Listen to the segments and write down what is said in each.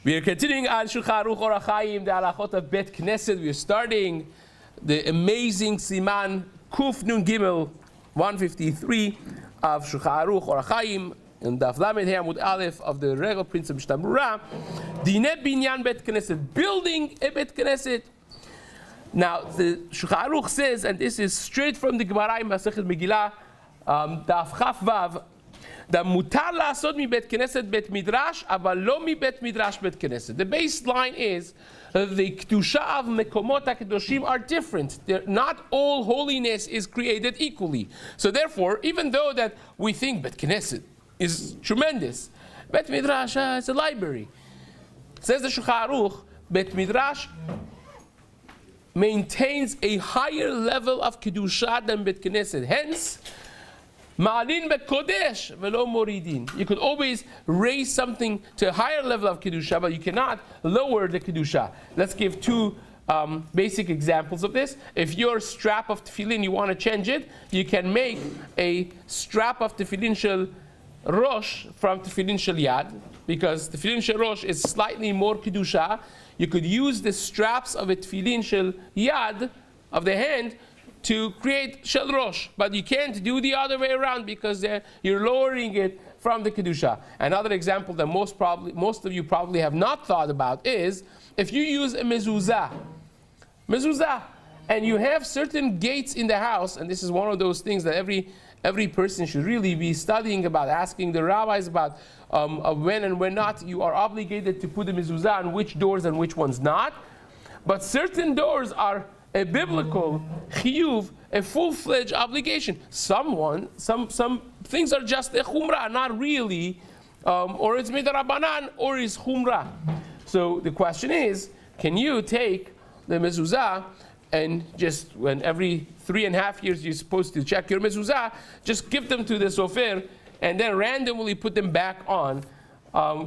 We are continuing on Shulchan Aruch Orach Chaim, the halachot of Bet Knesset. We are starting the amazing Siman Kuf Nun Gimel 153 of Shulchan Aruch Orach Chaim, and Daf Lamed He Amud Aleph of the Regel Prince of Mishna Berura. Dineh Binyan Bet Knesset, building a Bet Knesset. Now the Shulchan Aruch says, and this is straight from the Gemara in Masechet Megillah, Daf Chaf Vav, that mutar la'asod mi bet knesset bet midrash, aval lo mi bet midrash bet knesset. The baseline is the kedusha of mekomot hakedoshim are different. Not all holiness is created equally. So therefore, even though that we think bet knesset is tremendous, bet midrash is a library. Says the Shulchan Aruch, bet midrash maintains a higher level of kedusha than bet knesset. Hence, Ma'alin bekodesh velo moridin. You could always raise something to a higher level of kedusha, but you cannot lower the kedusha. Let's give two basic examples of this. If your strap of tefillin, you want to change it, you can make a strap of tefillin shel rosh from tefillin shel yad, because tefillin shel rosh is slightly more kedusha. You could use the straps of a tefillin shel yad, of the hand, to create shel rosh, but you can't do the other way around because you're lowering it from the kedusha. Another example that most of you probably have not thought about is if you use a mezuzah, and you have certain gates in the house, and this is one of those things that every person should really be studying about, asking the rabbis about when and when not you are obligated to put the mezuzah on which doors and which ones not. But certain doors are a biblical chiyuv, a full-fledged obligation. Some things are just a chumrah, not really, or it's midarabanan, or it's chumrah. So the question is, can you take the mezuzah and just when every 3.5 years you're supposed to check your mezuzah, just give them to the sofer and then randomly put them back on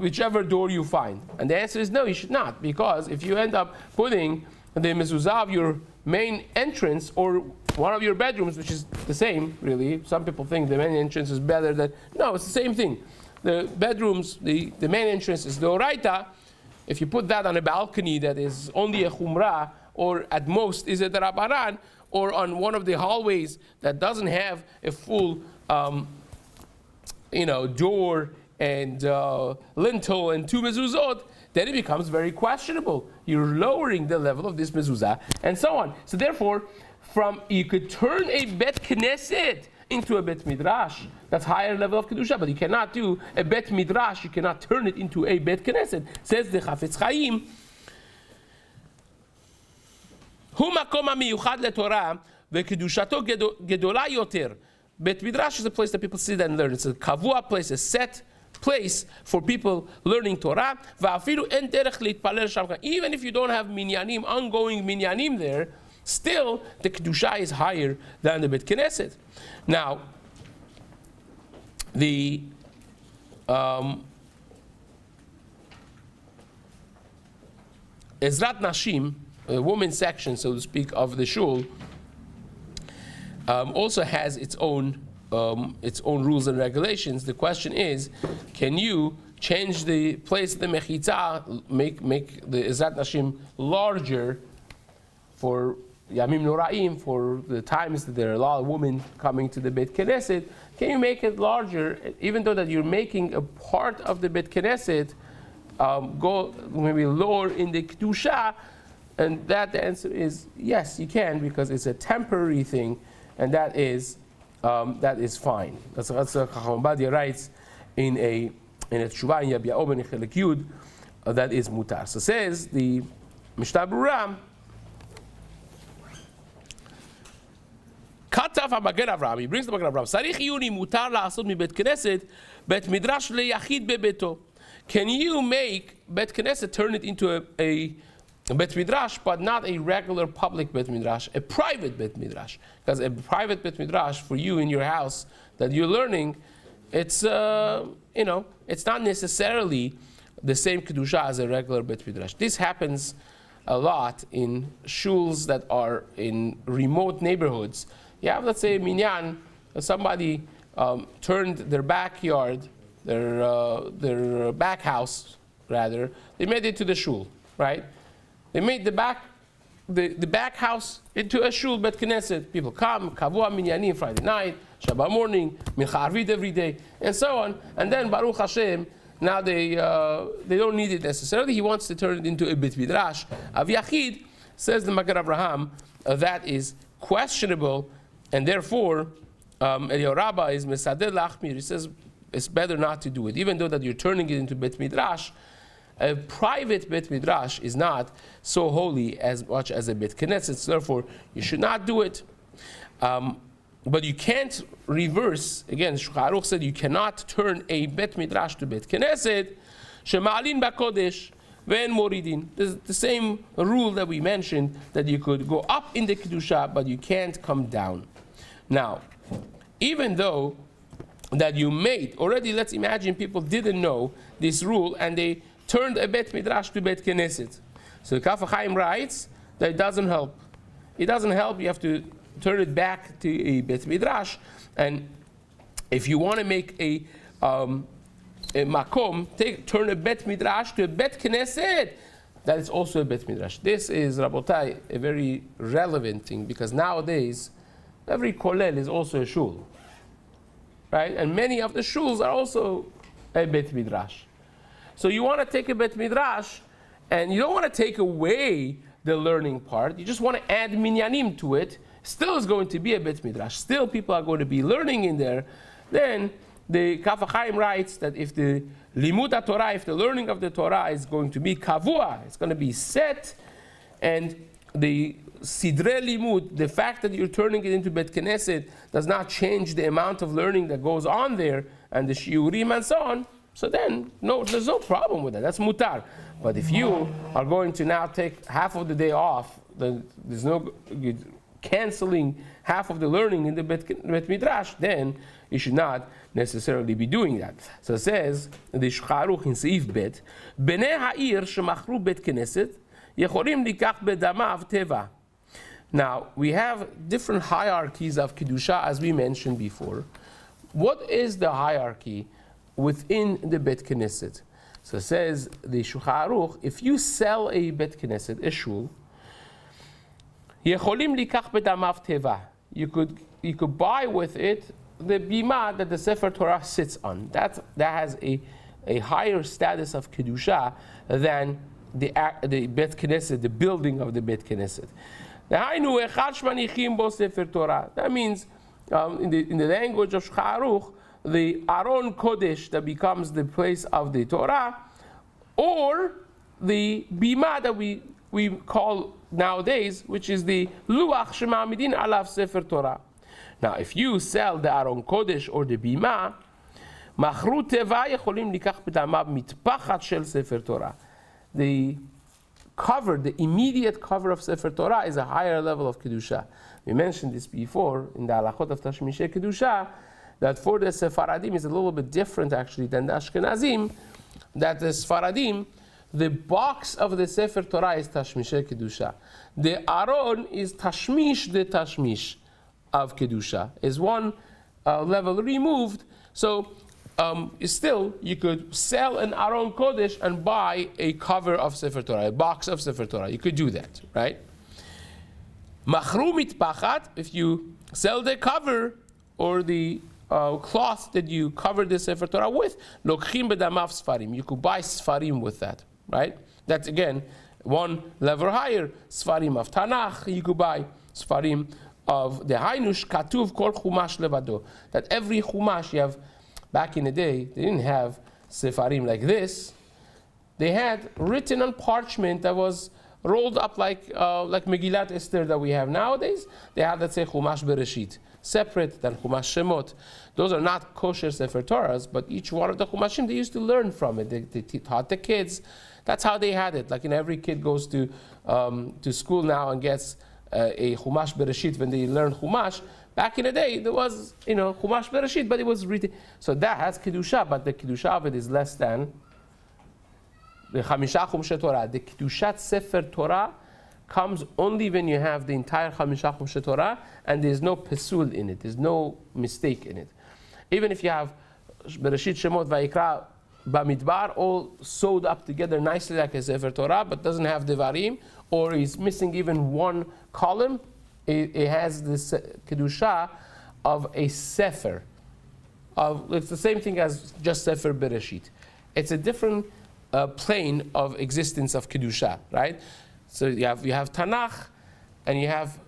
whichever door you find? And the answer is no, you should not, because if you end up putting the mezuzah of your main entrance or one of your bedrooms, which is the same, really. Some people think the main entrance is better than... No, it's the same thing. The bedrooms, the main entrance is the oraita. If you put that on a balcony that is only a chumrah, or at most is a darabanan, or on one of the hallways that doesn't have a full door and lintel and two mezuzot, then it becomes very questionable. You're lowering the level of this mezuzah, and so on. So therefore, you could turn a bet knesset into a bet midrash. That's higher level of kedusha, but you cannot do a bet midrash. You cannot turn it into a bet knesset. Says the Chafetz Chaim, hu makom hamiyuchad leTorah vekedushato gedola yoter. Bet midrash is a place that people sit and learn. It's a kavua place, a set place for people learning Torah. Even if you don't have minyanim, ongoing minyanim there, still the kedusha is higher than the Bet Knesset. Now, the Ezrat Nashim, the women's section, so to speak, of the shul, also has its own rules and regulations. The question is, can you change the place of the mechitza, make the Ezrat Nashim larger for Yamim Noraim, for the times that there are a lot of women coming to the Bet Knesset? Can you make it larger, even though that you're making a part of the Bet Knesset go maybe lower in the Kedusha? And that the answer is yes, you can, because it's a temporary thing, and that is fine. That's what Chacham Ovadia writes in a tshuva in Yabia Ben Chelek Yud, that is mutar. So says the Mishna Berura, Kataf HaMagen Avraham, he brings the Magen Avraham, Sarich Yuni mutar la'asod mi Bet Knesset Bet Midrash leyachid bebeto. Can you make Bet Knesset, turn it into a Bet Midrash, but not a regular public Bet Midrash, a private Bet Midrash? Because a private Bet Midrash for you in your house that you're learning, it's it's not necessarily the same kedusha as a regular Bet Midrash. This happens a lot in shuls that are in remote neighborhoods. You have, let's say, a minyan, somebody turned their backyard, their back house, rather, they made it to the shul, right? They made the back house into a shul, Bet Knesset. People come, Kavua Minyanim Friday night, Shabbat morning, Mincha Arvit every day, and so on. And then Baruch Hashem, now they don't need it necessarily. He wants to turn it into a Bet Midrash. Av Yachid, says the Magen Avraham, that is questionable, and therefore Eliyahu Rabbah is Mesadeh Lachmir. He says it's better not to do it, even though that you're turning it into Bet Midrash. A private Bet Midrash is not so holy as much as a Bet Knesset, so therefore you should not do it. But you can't reverse. Again, Shulchan Aruch said you cannot turn a Bet Midrash to Bet Knesset. Shema'alin ba'kodesh ve'en moridin. There's the same rule that we mentioned, that you could go up in the Kedusha, but you can't come down. Now, even though that you made, already let's imagine people didn't know this rule and they turned a Bet Midrash to Bet Knesset. So the Kaf HaChaim writes that it doesn't help. It doesn't help. You have to turn it back to a Bet Midrash. And if you want to make a makom, turn a Bet Midrash to a Bet Knesset, that is also a Bet Midrash. This is, Rabotai, a very relevant thing, because nowadays every kollel is also a shul, right? And many of the shuls are also a Bet Midrash. So you want to take a Bet Midrash, and you don't want to take away the learning part. You just want to add minyanim to it. Still is going to be a Bet Midrash. Still people are going to be learning in there. Then the Kaf HaChaim writes that if the limud HaTorah, if the learning of the Torah is going to be kavua, it's going to be set, and the sidre limud, the fact that you're turning it into Bet Knesset, does not change the amount of learning that goes on there, and the shiurim and so on, so then, no, there's no problem with that. That's mutar. But if you are going to now take half of the day off, there's no canceling half of the learning in the Bet Midrash, then you should not necessarily be doing that. So it says, the Shulchan Aruch in Seif Bet, Bnei ha'ir shemachru Bet Knesset, yecholim likach bedamav teva. Now, we have different hierarchies of Kedusha, as we mentioned before. What is the hierarchy within the Bet Knesset? So it says, the Shulchan Aruch, if you sell a Bet Knesset, a shul, yecholim likach bedamav teva. You could buy with it the bima that the Sefer Torah sits on. That has a higher status of Kedusha than the Bet Knesset, the building of the Bet Knesset. That means, in the language of Shulchan Aruch, the Aron Kodesh that becomes the place of the Torah, or the bima that we call nowadays, which is the Luach Shema'amidin Alav Sefer Torah. Now, if you sell the Aron Kodesh or the bima, Machru Teva Yecholim Likach B'damav Mitpachat Shel Sefer Torah. The cover, the immediate cover of Sefer Torah is a higher level of Kedusha. We mentioned this before in the Halachot of Tashmishe Kedusha, that for the Sephardim is a little bit different actually than the Ashkenazim, that the Sephardim, the box of the Sefer Torah is Tashmishe Kedusha. The Aron is Tashmish the Tashmish of Kedusha, is one level removed. So still, you could sell an Aron Kodesh and buy a cover of Sefer Torah, a box of Sefer Torah. You could do that, right? Machru mitpachat, if you sell the cover or the cloth that you cover the Sefer Torah with, lokchim bedamav sfarim. You could buy sfarim with that, right? That's again one level higher. Sfarim of Tanakh, you could buy sfarim of the Hainush Katuv Kol Chumash Levado. That every Chumash you have. Back in the day, they didn't have sefarim like this. They had written on parchment that was rolled up like Megillat Esther that we have nowadays. They had, let's say, Chumash Bereshit, separate than Chumash Shemot. Those are not kosher Sefer Torahs, but each one of the Chumashim, they used to learn from it. They taught the kids. That's how they had it. Like, every kid goes to school now and gets a Chumash Bereshit when they learn Chumash. Back in the day, there was, Chumash Bereshit, but it was written. So that has Kedusha, but the Kedusha of it is less than the Chamisha Chumshe Torah. The Kedushat Sefer Torah comes only when you have the entire Chamisha Chumshe Torah, and there's no pesul in it. There's no mistake in it. Even if you have Bereshit, Shemot, Vayikra, Bamidbar, all sewed up together nicely like a Sefer Torah, but doesn't have Devarim, or is missing even one column. It has this Kedusha of a Sefer. It's the same thing as just Sefer Bereshit. It's a different plane of existence of Kedusha, right? So you have Tanakh, and you have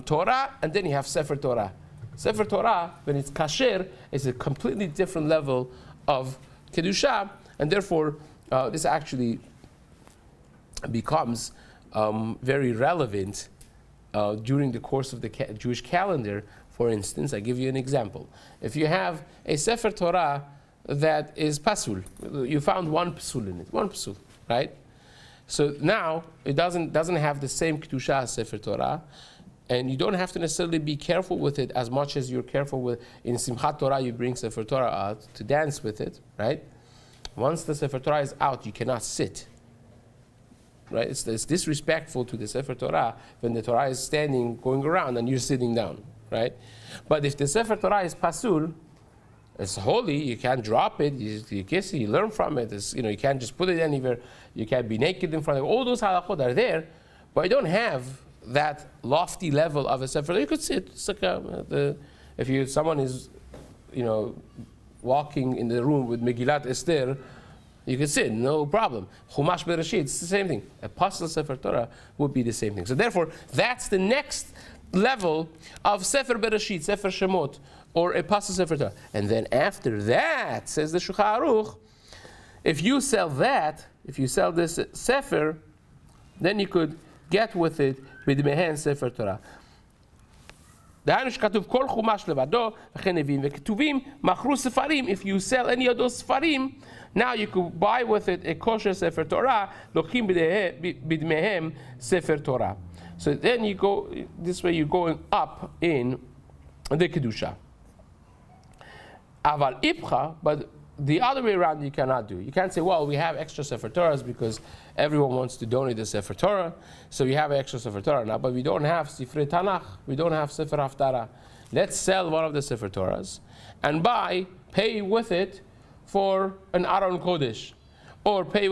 Torah, and then you have Sefer Torah. Sefer Torah, when it's kasher, is a completely different level of Kedusha, and therefore this actually becomes very relevant during the course of the Jewish calendar. For instance, I give you an example. If you have a Sefer Torah that is pasul, you found one pasul in it, one pasul, right? So now it doesn't have the same Kedusha as Sefer Torah, and you don't have to necessarily be careful with it as much as you're careful with in Simchat Torah. You bring Sefer Torah out to dance with it, right? Once the Sefer Torah is out, you cannot sit, right? It's disrespectful to the Sefer Torah when the Torah is standing, going around, and you're sitting down, right? But if the Sefer Torah is pasul, it's holy, you can't drop it, you kiss it, you learn from it. You can't just put it anywhere, you can't be naked in front of it. All those halachot are there, but you don't have that lofty level of a Sefer. You could sit. It's like someone is, walking in the room with Megillat Esther, you can sit, no problem. Chumash Bereshit, it's the same thing. Apostle Sefer Torah would be the same thing. So therefore, that's the next level of Sefer Bereshit, Sefer Shemot, or Apostle Sefer Torah. And then after that, says the Shulchan Aruch, if you sell this Sefer, then you could get with it B'dmehen Sefer Torah. If you sell any of those Sfarim, now you could buy with it a kosher Sefer Torah, Lochim B'dmehem Sefer Torah. So then you go, this way you're going up in the Kedusha. Aval Ipcha, but the other way around you cannot do. You can't say, well, we have extra Sefer Torahs because everyone wants to donate the Sefer Torah, so we have extra Sefer Torah now, but we don't have Sifrei Tanakh, we don't have Sefer Haftarah. Let's sell one of the Sefer Torahs and pay with it for an Aron Kodesh, or pay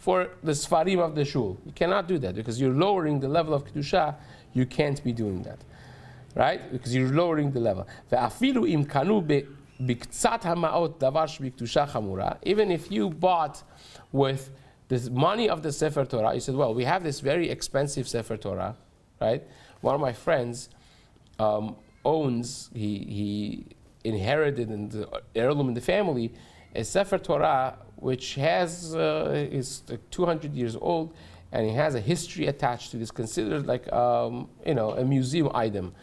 for the Sfarim of the Shul. You cannot do that because you're lowering the level of Kedusha. You can't be doing that, right? Because you're lowering the level. Even if you bought with the money of the Sefer Torah, you said, well, we have this very expensive Sefer Torah, right? One of my friends he inherited in the heirloom in the family a Sefer Torah which is 200 years old, and it has a history attached to it. It's considered like a museum item.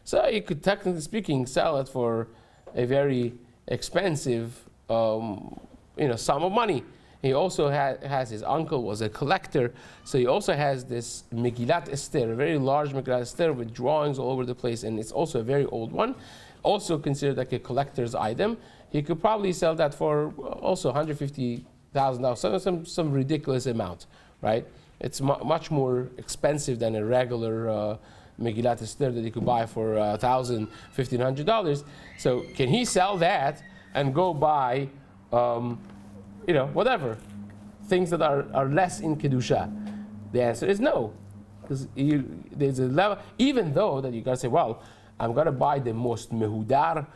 So you could, technically speaking, sell it for a very expensive sum of money. He also has his uncle was a collector, so he also has this Megillat Esther, a very large Megillat Esther with drawings all over the place, and it's also a very old one, also considered like a collector's item. He could probably sell that for also $150,000, some ridiculous amount, right? It's much more expensive than a regular Megillat Esther that you could buy for $1,000, $1,500. So can he sell that and go buy, whatever, things that are less in Kedusha? The answer is no, because there's a level, even though that you gotta say, well, I'm gonna buy the most mehudar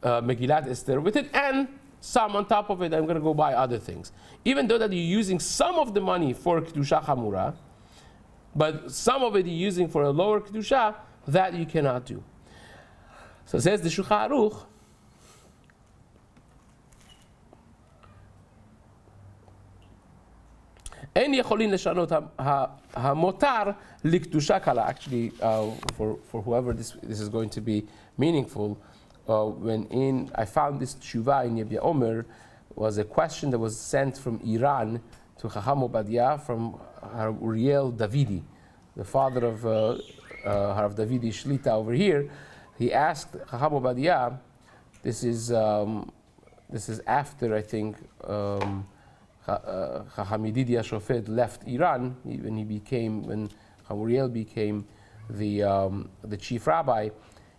Megillat Esther with it, and some on top of it, I'm gonna go buy other things. Even though that you're using some of the money for Kedusha Chamura, but some of it you're using for a lower Kedusha, that you cannot do. So it says the Shulchan Aruch, En yecholin leshanot hamotar likdusha kala. Actually, for whoever this is going to be meaningful, I found this tshuva in Yebia Omer, was a question that was sent from Iran to Chacham Obadiah from Uriel Davidi, the father of Harav Davidi Shlita over here. He asked Chacham Obadiah, this is after, I think, Chacham Yedidia Shofet left Iran, when Uriel became the chief rabbi.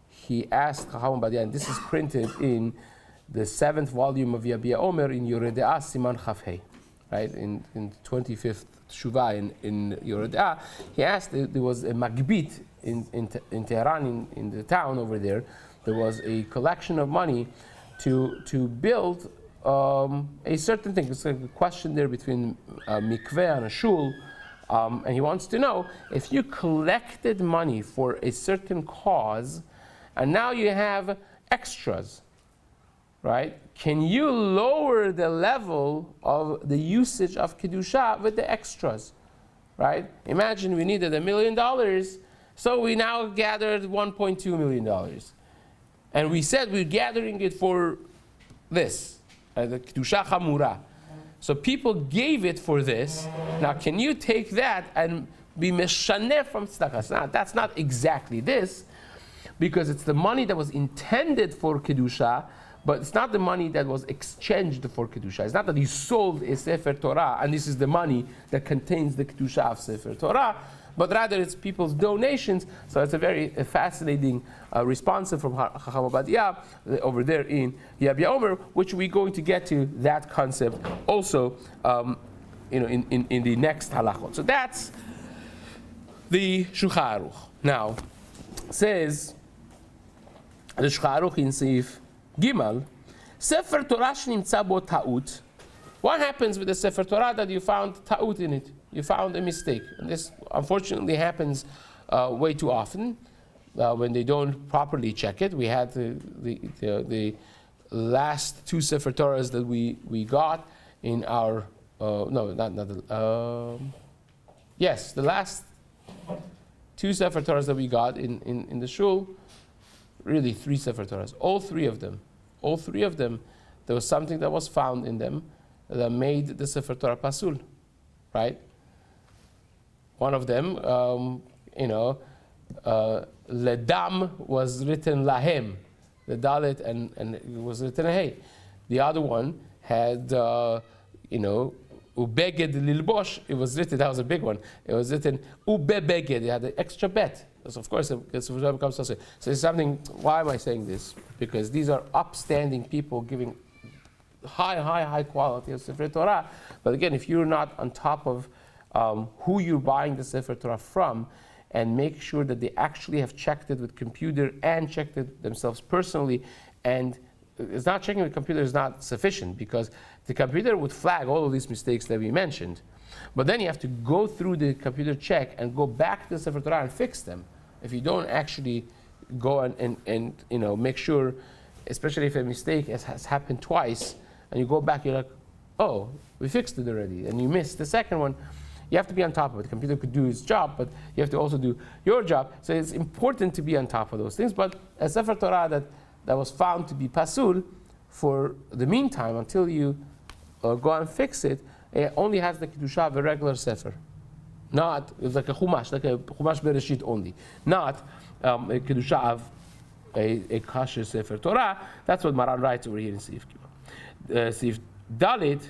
He asked Chacham Obadiah, and this is printed in the 7th volume of Yabia Omer in Yoredeah Siman Chafhei, right? In 25th Shuvah in Yoredeah, he asked, there was a magbit in Tehran, in the town over there. There was a collection of money to build a certain thing. It's like a question there between mikveh and a shul. And he wants to know, if you collected money for a certain cause, and now you have extras, right? Can you lower the level of the usage of Kedusha with the extras, right? Imagine we needed $1 million, so we now gathered $1.2 million. And we said we're gathering it for this, the Kedusha Chamura. So people gave it for this. Now, can you take that and be meshaneh from tzedakah? Now, that's not exactly this, because it's the money that was intended for Kedusha, but it's not the money that was exchanged for Kedusha. It's not that you sold a Sefer Torah, and this is the money that contains the Kedusha of Sefer Torah, but rather it's people's donations. So it's a very fascinating response from Chacham Obadiah over there in Yabia Omer, which we're going to get to that concept also in the next halachot. So that's the Shulchan Aruch. Now, says the Shulchan Aruch in Seif Gimal, Sefer Torah shnimtza bo ta'ut. What happens with the Sefer Torah that you found ta'ut in it? You found a mistake. And this unfortunately happens way too often when they don't properly check it. We had the last 2 Sefer Torahs that we got in our, yes, the last 2 Sefer Torahs that we got in the shul, really 3 Sefer Torahs, all three of them, there was something that was found in them that made the Sefer Torah pasul, right? One of them, ledam was written lahem, the dalet, and it was written hey. The other one had, ubeged lilbosh, it was written, that was a big one, it was written ubebeged, it had an extra bet. So of course, it's becomes so it's something. Why am I saying this? Because these are upstanding people giving high quality of Sefer Torah. But again, if you're not on top of who you're buying the Sefer Torah from, and make sure that they actually have checked it with computer and checked it themselves personally, and it's not checking with computer is not sufficient, because the computer would flag all of these mistakes that we mentioned. But then you have to go through the computer check and go back to the Sefer Torah and fix them. If you don't actually go and make sure, especially if a mistake has happened twice, and you go back, you're like, oh, we fixed it already, and you missed the second one. You have to be on top of it. The computer could do its job, but you have to also do your job. So it's important to be on top of those things. But a Sefer Torah that was found to be pasul, for the meantime, until you go and fix it, it only has the Kedusha of a regular Sefer. It's like a Chumash Bereshit only. Not a Kedusha of a Kasher Sefer Torah. That's what Maran writes over here in Seif Gimel. Seif Dalit,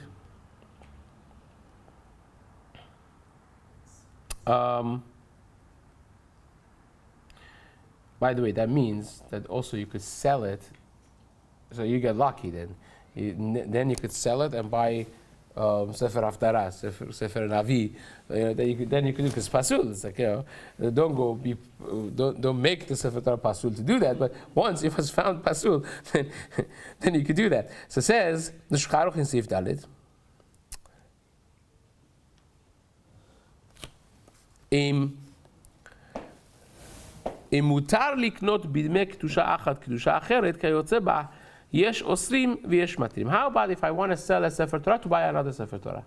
by the way, that means that also you could sell it, so you get lucky then. Then you could sell it and buy Sefer Haftarah, Sefer Navi. Then you could do, because pasul. It's like, don't make the Sefer Torah pasul to do that. But once it was found pasul, then you could do that. So it says the Shulchan Aruch in Seif Dalet. אם מותר לקנות בדמי קדושה אחת קדושה אחרת, כיוצא בה, יש אוסרים ויש מתירים. How about if I want to sell a Sefer Torah to buy another Sefer Torah?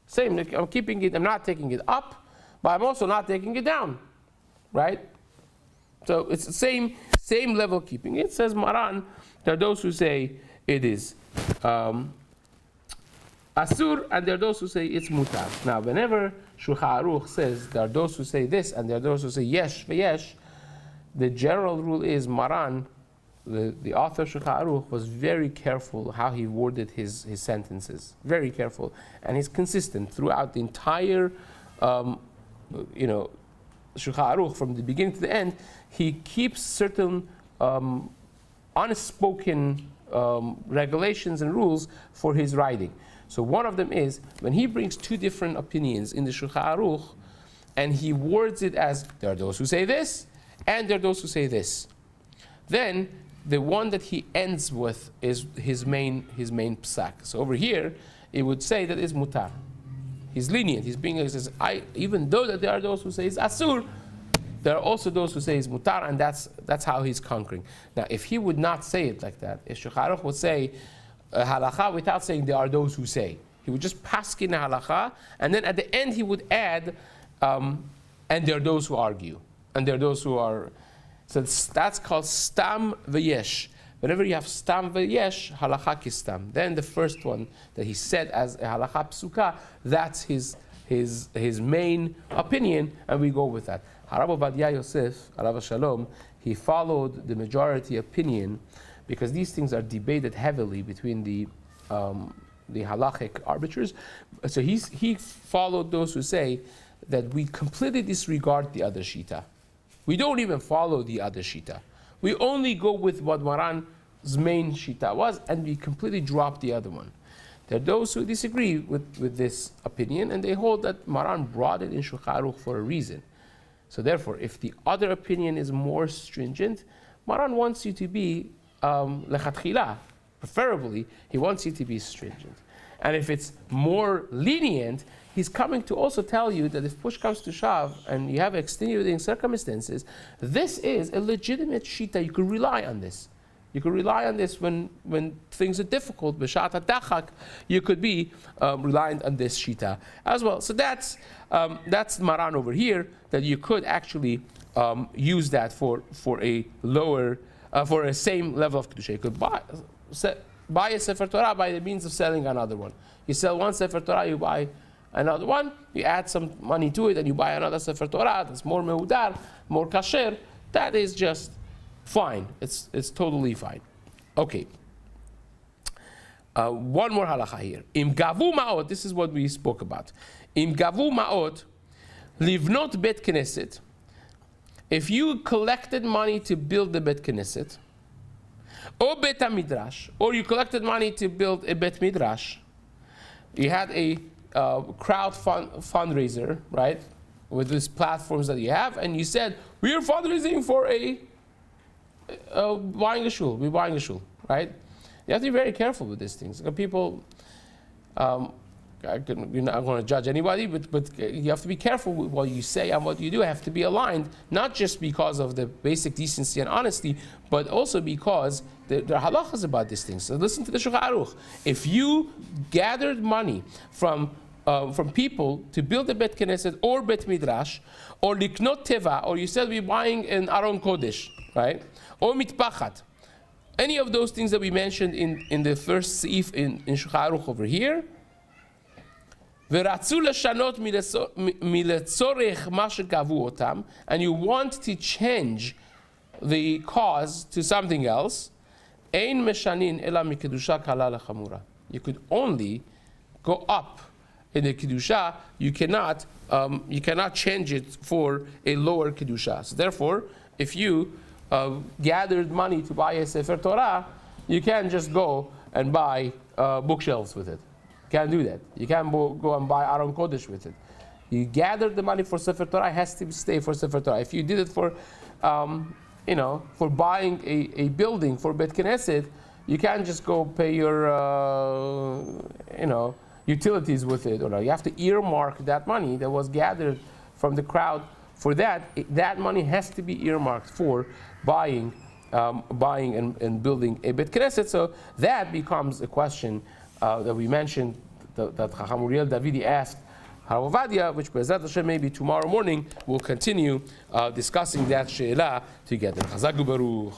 Same, I'm keeping it, I'm not taking it up, but I'm also not taking it down, right? So it's the same level keeping. It says Maran, there are those who say it is asur, and there are those who say it's mutar. Now, whenever Shulchan Aruch says there are those who say this and there are those who say yesh v'yesh, the general rule is Maran, the author of Shulchan Aruch, was very careful how he worded his sentences. Very careful. And he's consistent throughout the entire, Shulchan Aruch, from the beginning to the end. He keeps certain unspoken regulations and rules for his writing. So one of them is when he brings two different opinions in the Shulchan Aruch, and he words it as there are those who say this, and there are those who say this. Then the one that he ends with is his main psak. So over here, it would say that it's mutar. He's lenient. He says, even though that there are those who say it's asur, there are also those who say it's mutar, and that's how he's conquering. Now, if he would not say it like that, if Shulchan Aruch would say halacha without saying there are those who say, he would just paskin halacha, and then at the end he would add, and there are those who argue, and there are those who are. So that's called stam v'yesh. Whenever you have stam v'yesh, halacha kistam. Then the first one that he said as a halacha psuka, that's his main opinion, and we go with that. Harav Ovadia Yosef, alav shalom, he followed the majority opinion because these things are debated heavily between the halachic arbiters. So he followed those who say that we completely disregard the other shita. We don't even follow the other shita. We only go with what Maran's main shita was, and we completely drop the other one. There are those who disagree with this opinion, and they hold that Maran brought it in Shulchan Aruch for a reason. So therefore, if the other opinion is more stringent, Maran wants you to be lechatchila. Preferably, he wants you to be stringent. And if it's more lenient, he's coming to also tell you that if push comes to shove and you have extenuating circumstances, this is a legitimate shita. You can rely on this. You can rely on this when things are difficult. B'shat ha'dachak, you could be reliant on this shita as well. So that's Maran over here, that you could actually use that for a lower, for a same level of kedusha. You could buy a Sefer Torah by the means of selling another one. You sell one Sefer Torah, you buy another one, you add some money to it, and you buy another Sefer Torah that's more meudar, more kasher. That is just fine. It's totally fine. Okay. One more halacha here. Im gavu ma'ot, this is what we spoke about. Im gavu ma'ot, livnot bet knesset. If you collected money to build the bet knesset, or bet midrash, or you collected money to build a bet midrash, you had a crowd fundraiser, right, with these platforms that you have, and you said, we are fundraising for buying a shul, we're buying a shul, right? You have to be very careful with these things. People, you're not going to judge anybody, but you have to be careful with what you say and what you do. Have to be aligned, not just because of the basic decency and honesty, but also because there are halachas about these things. So listen to the Shulchan Aruch. If you gathered money from people to build a bet knesset or bet midrash, or liknot teva, or you said we're buying an aron kodesh, right, or mitpachat, any of those things that we mentioned in the first seif in Shulchan Aruch over here, ורצו לשנות מלצורך מה שקבעו אותם, and you want to change the cause to something else, אין משנין אלא מקדושה קלה לחמורה. You could only go up in the kedusha. You cannot change it for a lower kedusha. So therefore, if you gathered money to buy a Sefer Torah, you can't just go and buy bookshelves with it. Can't do that. You can't go and buy Aron Kodesh with it. You gathered the money for Sefer Torah, it has to stay for Sefer Torah. If you did it for, for buying a building for Bet Knesset, you can't just go pay your, utilities with it. Or you have to earmark that money that was gathered from the crowd for that. That money has to be earmarked for buying and building a Bet Knesset. So that becomes a question that we mentioned, that Chacham Uriel Davidi asked Harav Ovadia, which Be'ezrat Hashem maybe tomorrow morning we'll continue discussing that she'ela together. Chazak u'baruch.